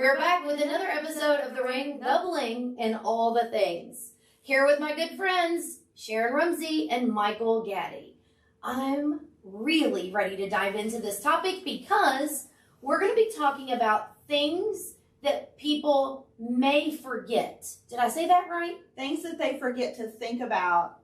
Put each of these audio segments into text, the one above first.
We're back with another episode of The Ring, the Bling, and all the things. Here with my good friends, Sharon Rumsey and Michael Gaddy. I'm really ready to dive into this topic because we're going to be talking about things that people may forget. Did I say that right? Things that they forget to think about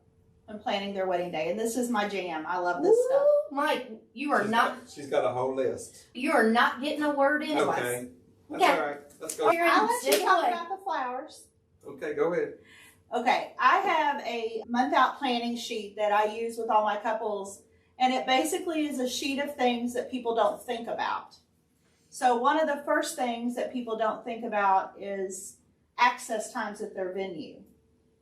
when planning their wedding day. And this is my jam. I love this stuff. Mike, she's got a whole list. You are not getting a word in twice. Okay. That's all right. Let's go. I'll let you talk about the flowers. Okay, go ahead. Okay, I have a month-out planning sheet that I use with all my couples, and it basically is a sheet of things that people don't think about. So one of the first things that people don't think about is access times at their venue.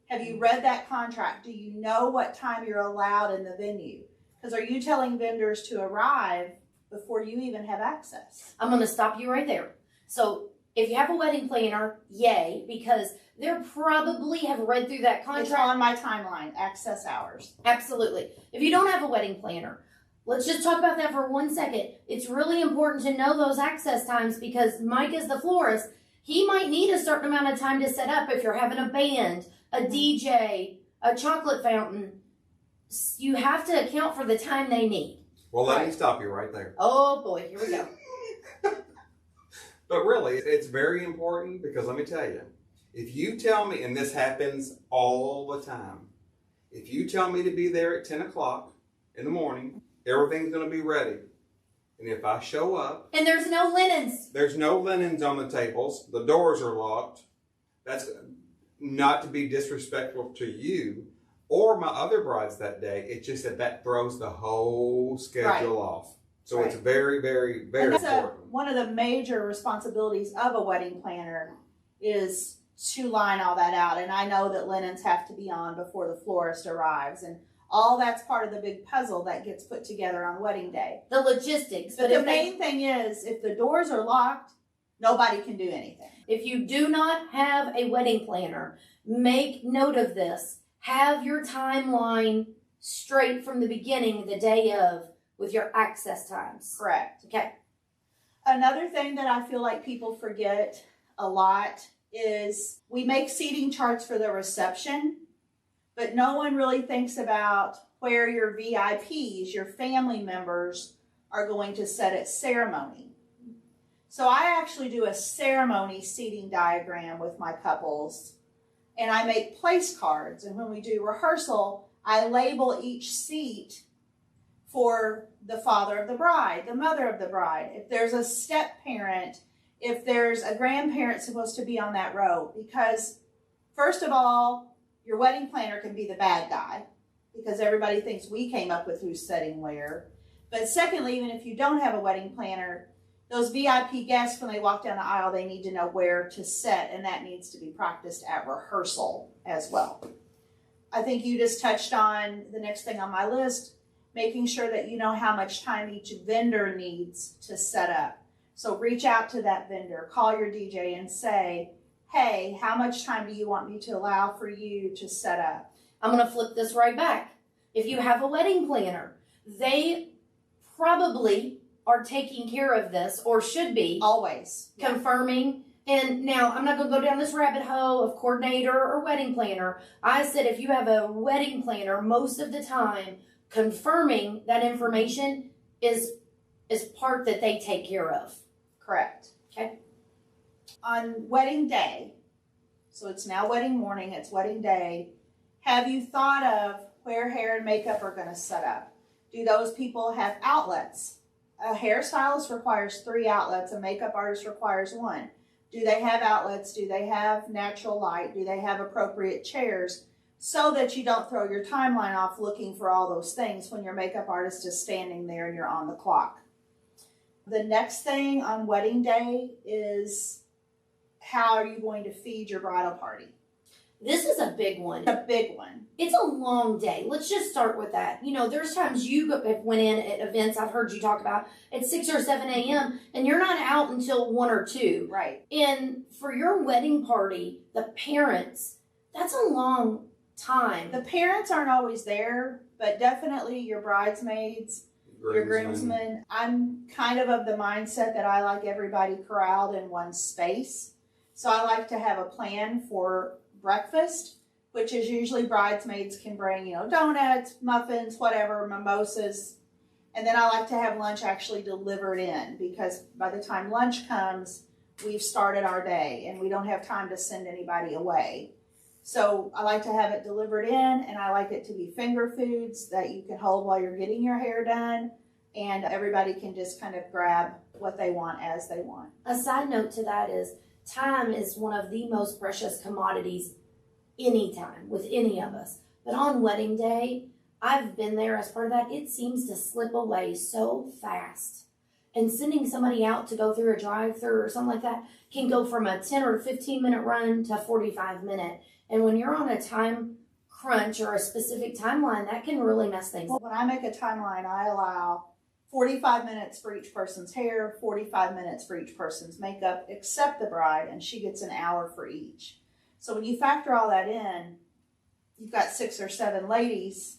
Have you read that contract? Do you know what time you're allowed in the venue? Because are you telling vendors to arrive before you even have access? I'm going to stop you right there. So if you have a wedding planner, yay, because they probably have read through that contract. It's on my timeline, access hours. Absolutely. If you don't have a wedding planner, let's just talk about that for 1 second. It's really important to know those access times because Mike is the florist. He might need a certain amount of time to set up if you're having a band, a DJ, a chocolate fountain. You have to account for the time they need. Well, let me stop you right there. Oh boy, here we go. But really, it's very important because let me tell you, if you tell me, and this happens all the time, if you tell me to be there at 10 o'clock in the morning, everything's going to be ready. And if I show up... And there's no linens. There's no linens on the tables. The doors are locked. That's not to be disrespectful to you or my other brides that day. It's just that throws the whole schedule off. So it's very, very, very important. One of the major responsibilities of a wedding planner is to line all that out. And I know that linens have to be on before the florist arrives. And all that's part of the big puzzle that gets put together on wedding day. The logistics. But the main thing is, if the doors are locked, nobody can do anything. If you do not have a wedding planner, make note of this. Have your timeline straight from the beginning, the day of, with your access times. Correct. Okay. Another thing that I feel like people forget a lot is we make seating charts for the reception, but no one really thinks about where your VIPs, your family members, are going to sit at ceremony. So I actually do a ceremony seating diagram with my couples, and I make place cards. And when we do rehearsal, I label each seat for the father of the bride, the mother of the bride, if there's a step parent, if there's a grandparent supposed to be on that row. Because first of all, your wedding planner can be the bad guy because everybody thinks we came up with who's sitting where. But secondly, even if you don't have a wedding planner, those VIP guests, when they walk down the aisle, they need to know where to sit, and that needs to be practiced at rehearsal as well. I think you just touched on the next thing on my list, making sure that you know how much time each vendor needs to set up. So reach out to that vendor, call your DJ and say, hey, how much time do you want me to allow for you to set up? I'm going to flip this right back. If you have a wedding planner, they probably are taking care of this or should be. Always. Confirming. And now, I'm not going to go down this rabbit hole of coordinator or wedding planner. I said if you have a wedding planner, most of the time, confirming that information is part that they take care of. Correct. Okay. On wedding day, so it's now wedding morning, it's wedding day, have you thought of where hair and makeup are going to set up? Do those people have outlets? A hairstylist requires 3 outlets, a makeup artist requires 1. Do they have outlets? Do they have natural light? Do they have appropriate chairs? So that you don't throw your timeline off looking for all those things when your makeup artist is standing there and you're on the clock. The next thing on wedding day is how are you going to feed your bridal party? This is a big one. A big one. It's a long day. Let's just start with that. You know, there's times you went in at events I've heard you talk about at 6 or 7 a.m. and you're not out until 1 or 2. Right. And for your wedding party, the parents, that's a long time. The parents aren't always there, but definitely your bridesmaids your groomsmen. I'm kind of the mindset that I like everybody corralled in one space. So I like to have a plan for breakfast, which is usually bridesmaids can bring, donuts, muffins, whatever, mimosas. And then I like to have lunch actually delivered in, because by the time lunch comes, we've started our day and we don't have time to send anybody away. So I like to have it delivered in, and I like it to be finger foods that you can hold while you're getting your hair done, and everybody can just kind of grab what they want as they want. A side note to that is time is one of the most precious commodities anytime with any of us. But on wedding day, I've been there as part of that. It seems to slip away so fast. And sending somebody out to go through a drive-through or something like that can go from a 10 or 15-minute run to 45-minute. And when you're on a time crunch or a specific timeline, that can really mess things up. When I make a timeline, I allow 45 minutes for each person's hair, 45 minutes for each person's makeup, except the bride, and she gets an hour for each. So when you factor all that in, you've got 6 or 7 ladies.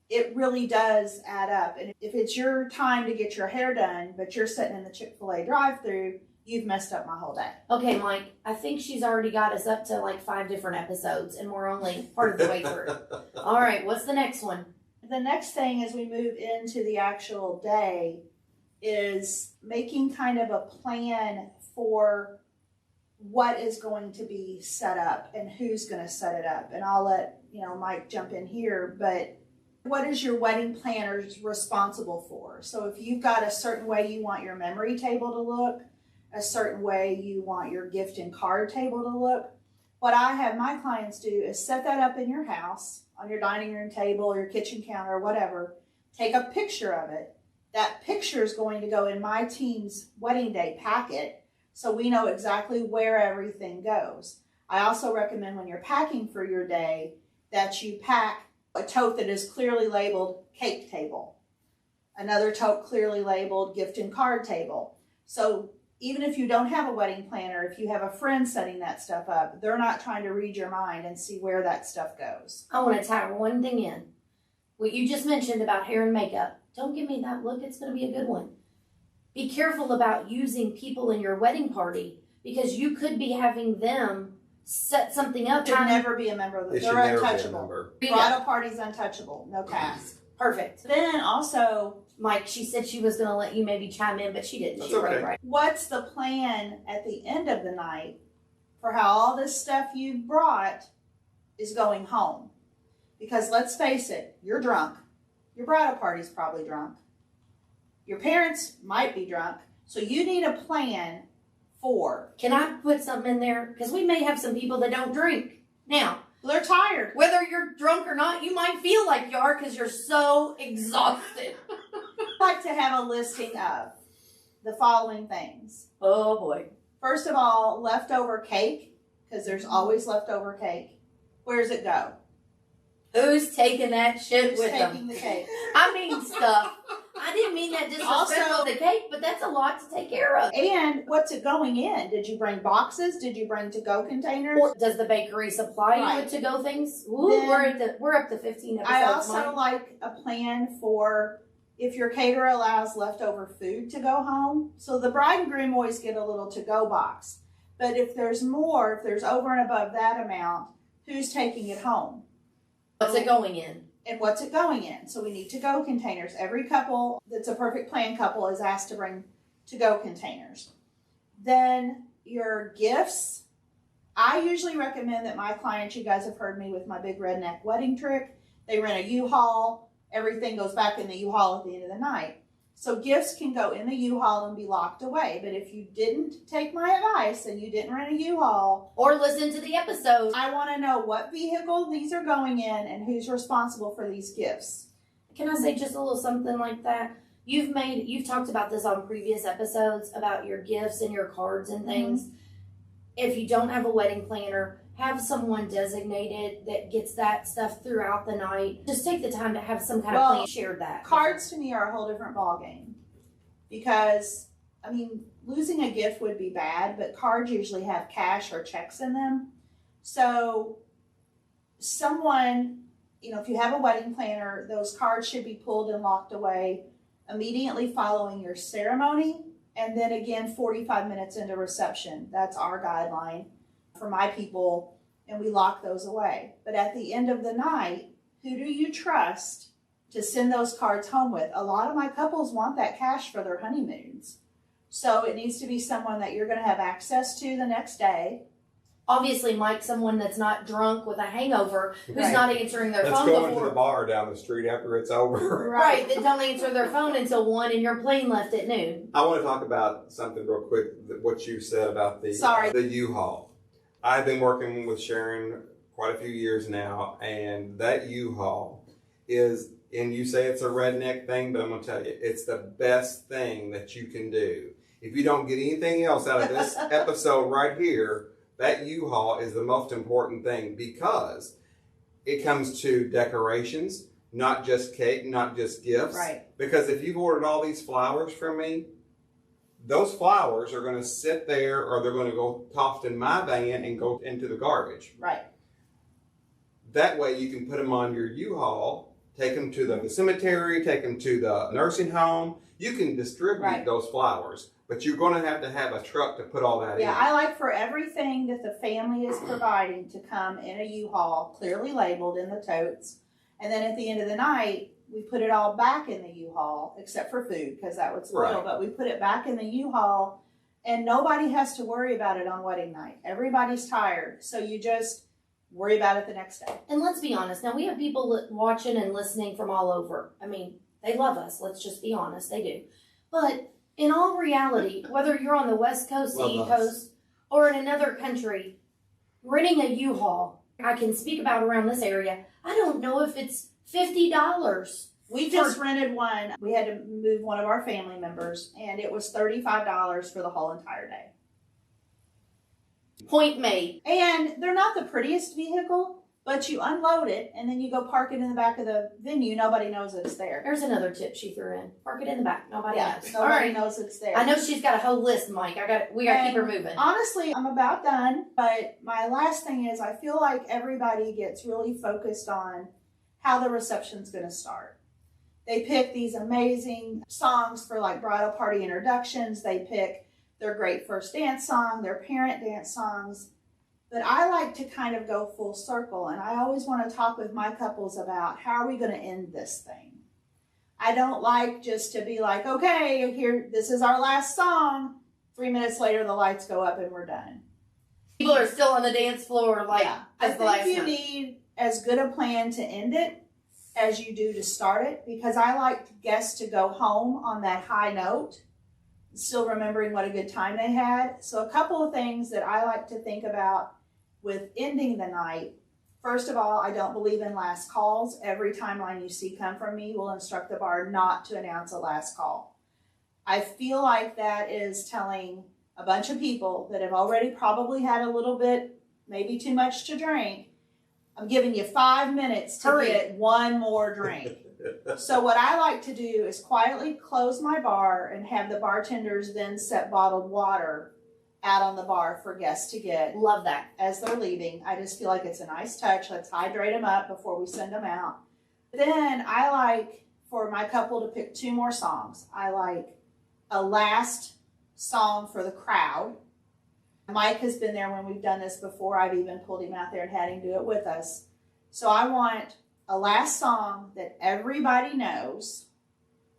It really does add up. And if it's your time to get your hair done, but you're sitting in the Chick-fil-A drive-thru, you've messed up my whole day. Okay, Mike, I think she's already got us up to like 5 different episodes, and we're only part of the way through. All right, what's the next one? The next thing as we move into the actual day is making kind of a plan for what is going to be set up and who's going to set it up. And I'll let, Mike jump in here, but what is your wedding planner responsible for? So if you've got a certain way you want your memory table to look, a certain way you want your gift and card table to look, what I have my clients do is set that up in your house, on your dining room table or your kitchen counter or whatever. Take a picture of it. That picture is going to go in my team's wedding day packet, so we know exactly where everything goes. I also recommend when you're packing for your day that you pack a tote that is clearly labeled cake table, another tote clearly labeled gift and card table. So even if you don't have a wedding planner, if you have a friend setting that stuff up, they're not trying to read your mind and see where that stuff goes. I want to tie one thing in. What you just mentioned about hair and makeup. Don't give me that look. It's going to be a good one. Be careful about using people in your wedding party, because you could be having them set something up. Should never be a member of the. They're untouchable. Bridal party's untouchable. No task. Perfect. Then also, Mike, she said she was going to let you maybe chime in, but she didn't. That's She okay. right. what's the plan at the end of the night for how all this stuff you brought is going home? Because let's face it, you're drunk. Your bridal party's probably drunk. Your parents might be drunk. So you need a plan for. Can I put something in there? Because we may have some people that don't drink. Now, They're tired. whether you're drunk or not, you might feel like you are because you're so exhausted. I like to have a listing of the following things. Oh, boy. First of all, leftover cake, because there's always leftover cake. Where does it go? Who's taking that shit Who's with taking them? the cake? I mean stuff. I didn't mean that disrespectful Also- to the cake, but that's a lot to take care of. And what's it going in? Did you bring boxes? Did you bring to-go containers? Or does the bakery supply you Right. with to-go things? Ooh, Then- we're up to 15 episodes. I also Mike. like a plan for if your caterer allows leftover food to go home. So the bride and groom always get a little to-go box. But if there's more, if there's over and above that amount, who's taking it home? What's it going in? And what's it going in? So we need to-go containers. Every couple that's a perfect plan couple is asked to bring to-go containers. Then your gifts. I usually recommend that my clients, you guys have heard me with my big redneck wedding trick. They rent a U-Haul. Everything goes back in the U-Haul at the end of the night. So gifts can go in the U-Haul and be locked away. But if you didn't take my advice and you didn't rent a U-Haul, Or listen to the episode. I want to know what vehicle these are going in and who's responsible for these gifts. Can I say just a little something like that? You've talked about this on previous episodes about your gifts and your cards and things. If you don't have a wedding planner, have someone designated that gets that stuff throughout the night. Just take the time to have some kind of plan. Share that. Cards to me are a whole different ballgame because, I mean, losing a gift would be bad, but cards usually have cash or checks in them. So someone, if you have a wedding planner, those cards should be pulled and locked away immediately following your ceremony, and then again 45 minutes into reception. That's our guideline for my people, and we lock those away. But at the end of the night, who do you trust to send those cards home with? A lot of my couples want that cash for their honeymoons. So it needs to be someone that you're going to have access to the next day. Obviously, Mike, someone that's not drunk with a hangover, who's Right. not answering their That's phone going before. to the bar down the street after it's over. Right, that don't answer their phone until 1 and your plane left at noon. I want to talk about something real quick, what you said about the U-Haul. I've been working with Sharon quite a few years now, and that U-Haul is, and you say it's a redneck thing, but I'm going to tell you, it's the best thing that you can do. If you don't get anything else out of this episode right here, that U-Haul is the most important thing, because it comes to decorations, not just cake, not just gifts. Right. Because if you've ordered all these flowers from me, those flowers are going to sit there, or they're going to go tossed in my van and go into the garbage. Right. That way you can put them on your U-Haul, take them to the cemetery, take them to the nursing home. You can distribute those flowers, but you're going to have a truck to put all that in. Yeah, I like for everything that the family is providing to come in a U-Haul, clearly labeled in the totes. And then at the end of the night, we put it all back in the U-Haul, except for food, because that would spoil. Right. But we put it back in the U-Haul, and nobody has to worry about it on wedding night. Everybody's tired, so you just worry about it the next day. And let's be honest, now we have people watching and listening from all over. I mean, they love us, let's just be honest, they do. But in all reality, whether you're on the West Coast, the East Coast, or in another country, renting a U-Haul, I can speak about around this area, I don't know if it's $50. We just rented one. We had to move one of our family members, and it was $35 for the whole entire day. Point made. And they're not the prettiest vehicle, but you unload it, and then you go park it in the back of the venue. Nobody knows it's there. There's another tip she threw in. Park it in the back. Nobody knows. Nobody knows it's there. I know she's got a whole list, Mike. We got to keep her moving. Honestly, I'm about done, but my last thing is I feel like everybody gets really focused on how the reception's going to start. They pick these amazing songs for like bridal party introductions. They pick their great first dance song, their parent dance songs. But I like to kind of go full circle, and I always want to talk with my couples about how are we going to end this thing. I don't like just to be like, okay, here, this is our last song. 3 minutes later, the lights go up and we're done. People are still on the dance floor like I think you need as good a plan to end it as you do to start it, because I like guests to go home on that high note, still remembering what a good time they had. So a couple of things that I like to think about with ending the night. First of all, I don't believe in last calls. Every timeline you see come from me will instruct the bar not to announce a last call. I feel like that is telling a bunch of people that have already probably had a little bit, maybe too much to drink, I'm giving you 5 minutes to get one more drink. So what I like to do is quietly close my bar and have the bartenders then set bottled water out on the bar for guests to get. Love that. As they're leaving. I just feel like it's a nice touch. Let's hydrate them up before we send them out. Then I like for my couple to pick 2 more songs. I like a last song for the crowd. Mike has been there when we've done this before. I've even pulled him out there and had him do it with us. So I want a last song that everybody knows.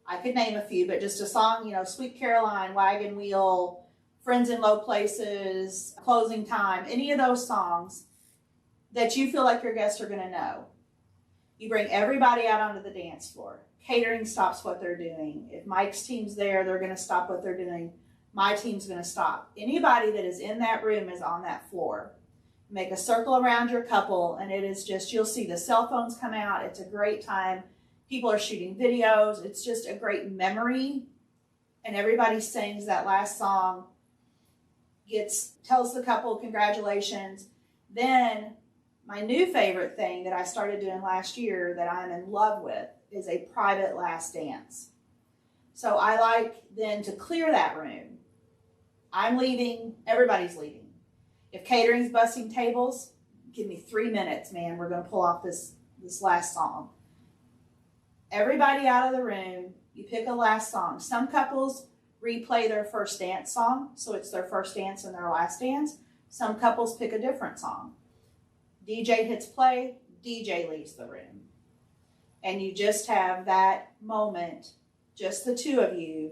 I could name a few, but just a song, Sweet Caroline, Wagon Wheel, Friends in Low Places, Closing Time, any of those songs that you feel like your guests are going to know. You bring everybody out onto the dance floor. Catering stops what they're doing. If Mike's team's there, they're going to stop what they're doing. My team's going to stop. Anybody that is in that room is on that floor. Make a circle around your couple, and it is just, you'll see the cell phones come out. It's a great time. People are shooting videos. It's just a great memory. And everybody sings that last song, tells the couple congratulations. Then my new favorite thing that I started doing last year that I'm in love with is a private last dance. So I like then to clear that room. I'm leaving, everybody's leaving. If catering's busting tables, give me 3 minutes, man. We're going to pull off this last song. Everybody out of the room. You pick a last song. Some couples replay their first dance song, so it's their first dance and their last dance. Some couples pick a different song. DJ hits play, DJ leaves the room. And you just have that moment, just the two of you,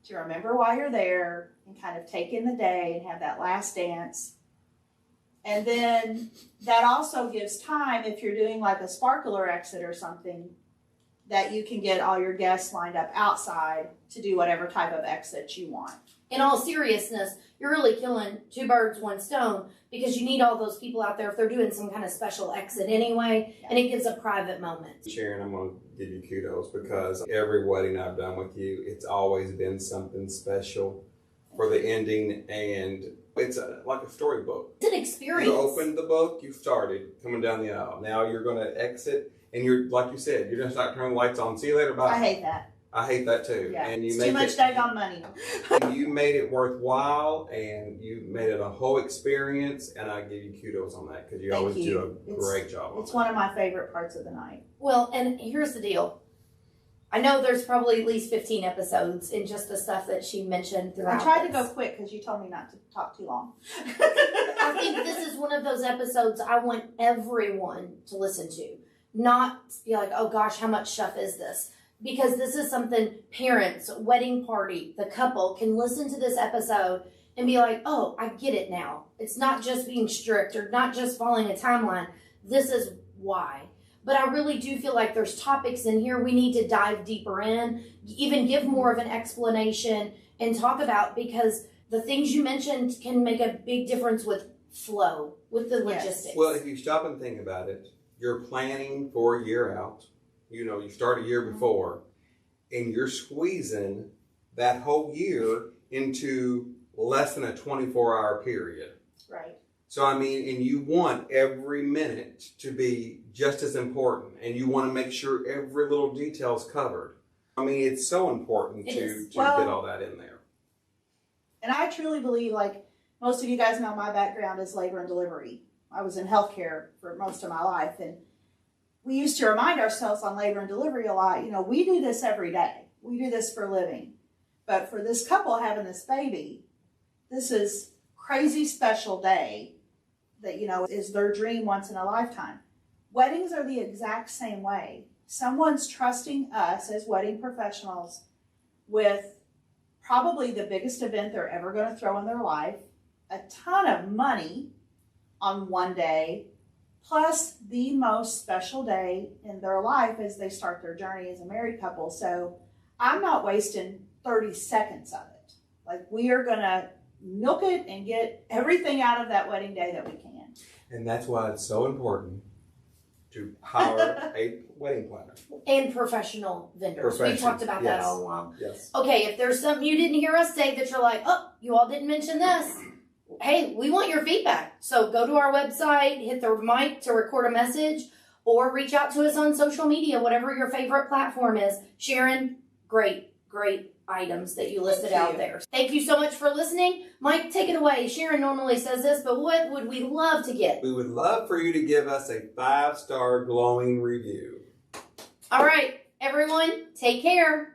to remember why you're there and kind of take in the day and have that last dance. And then that also gives time, if you're doing like a sparkler exit or something, that you can get all your guests lined up outside to do whatever type of exit you want. In all seriousness, you're really killing two birds, one stone, because you need all those people out there if they're doing some kind of special exit anyway, and it gives a private moment. Sharon, I'm going to give you kudos because every wedding I've done with you, it's always been something special for the ending, and it's like a storybook. It's an experience. You opened the book, you started coming down the aisle. Now you're going to exit, and you're, like you said, you're going to start turning the lights on. See you later, bye. I hate that. I hate that too. Yeah. And you It's make too much daggone money. you made it worthwhile, and you made it a whole experience, and I give you kudos on that because you Thank always you. do a great job. It's one of my favorite parts of the night. Well, and here's the deal. I know there's probably at least 15 episodes in just the stuff that she mentioned throughout. I tried to this. go quick because you told me not to talk too long. I think this is one of those episodes I want everyone to listen to. Not be like, oh gosh, how much stuff is this? Because this is something parents, wedding party, the couple can listen to this episode and be like, oh, I get it now. It's not just being strict or not just following a timeline. This is why. But I really do feel like there's topics in here we need to dive deeper in, even give more of an explanation and talk about, because the things you mentioned can make a big difference with flow, with the logistics. Well, if you stop and think about it, you're planning for a year out. You know, you start a year before, and you're squeezing that whole year into less than a 24-hour period. Right. So, I mean, and you want every minute to be just as important, and you want to make sure every little detail is covered. I mean, it's so important to get all that in there. And I truly believe, like most of you guys know, my background is labor and delivery. I was in healthcare for most of my life, and we used to remind ourselves on labor and delivery a lot, you know, we do this every day. We do this for a living. But for this couple having this baby, this is crazy special day that, you know, is their dream once in a lifetime. Weddings are the exact same way. Someone's trusting us as wedding professionals with probably the biggest event they're ever going to throw in their life, a ton of money on one day, plus the most special day in their life as they start their journey as a married couple. So I'm not wasting 30 seconds of it. Like, we are going to milk it and get everything out of that wedding day that we can. And that's why it's so important to hire a wedding planner. And professional vendors. We've talked about that Yes. all along. Yes. Okay, if there's something you didn't hear us say that you're like, oh, you all didn't mention this, hey, we want your feedback. So go to our website, hit the mic to record a message, or reach out to us on social media, whatever your favorite platform is. Sharon, great items that you listed out there. Thank you so much for listening. Mike, take it away. Sharon normally says this, but what would we love to get? We would love for you to give us a 5-star glowing review. All right, everyone, take care.